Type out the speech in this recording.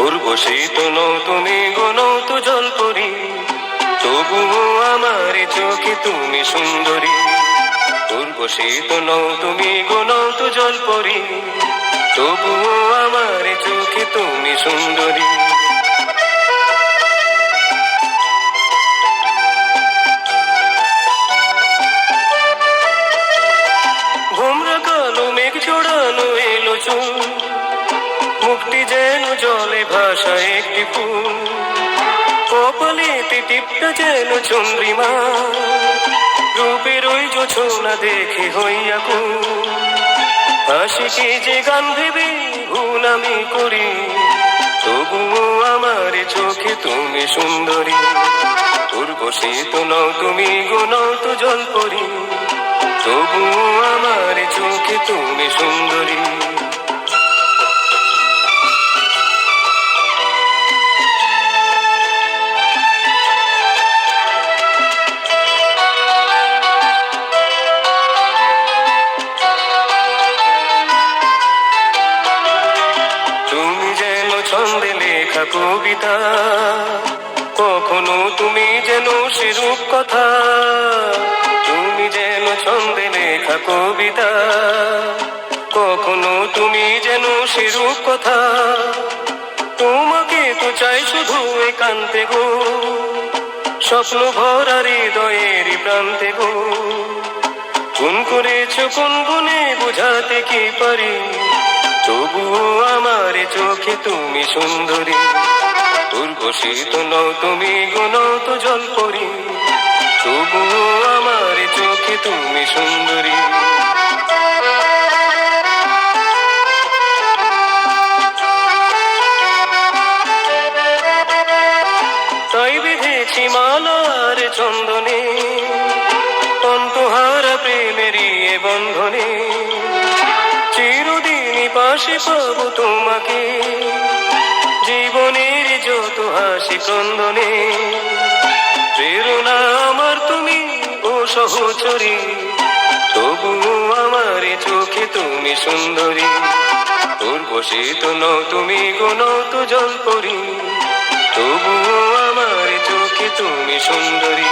উর্বশীত নও তুমি গনৌত জলপরি, তবুও আমার চোখে তুমি সুন্দরী। উর্বশীত নও তুমি গনৌত জলপরি, তবুও আমার চোখে তুমি সুন্দরী। ঘোমরা কালো মেঘ জড়ানো এলো চুল, মুখটি যেন জলে ভাসা একটি ফুল। কপালেতে টিপটা যেন চন্দ্রিমা, রূপের ওই জোছনা দেখে হইয়া কুল। হাসিকে যে গান ভেবে ভুল আমি করি, তবুও আমার চোখে তুমি সুন্দরী। উর্বশীত নও তুমি গনৌত জলপরি, তবুও আমার চোখে তুমি সুন্দরী। তুমি যেন ছন্দে লেখা কবিতা, কখনো তুমি যেন সে রূপকথা। তুমি যেন ছন্দে লেখা কবিতা, কখনো তুমি যেন সে রূপকথা। তোমাকে তো চাই শুধু একান্তে গো, স্বপ্ন ভরা হৃদয়ের প্রান্তে গো। কোন করেছ কোন গুণে বোঝাতে কি পারি, তবুও আমার চোখে তুমি সুন্দরী। উর্বশীত নও তুমি গনৌত জলপরি, তবুও আমার চোখে তুমি সুন্দরী। তাই বিধেছি মালার চন্দনে, অন্তহারা প্রেমেরই এ বন্ধনে। চিরদিনই পাশে পাবো তোমাকে, জীবনের যত হাসি ক্রন্দনে। প্রেরণা আমার তুমি ও সহচরী, তবুও আমার চোখে তুমি সুন্দরী। উর্বশীত নও তুমি গনৌত জলপরি, তবুও আমার চোখে তুমি সুন্দরী।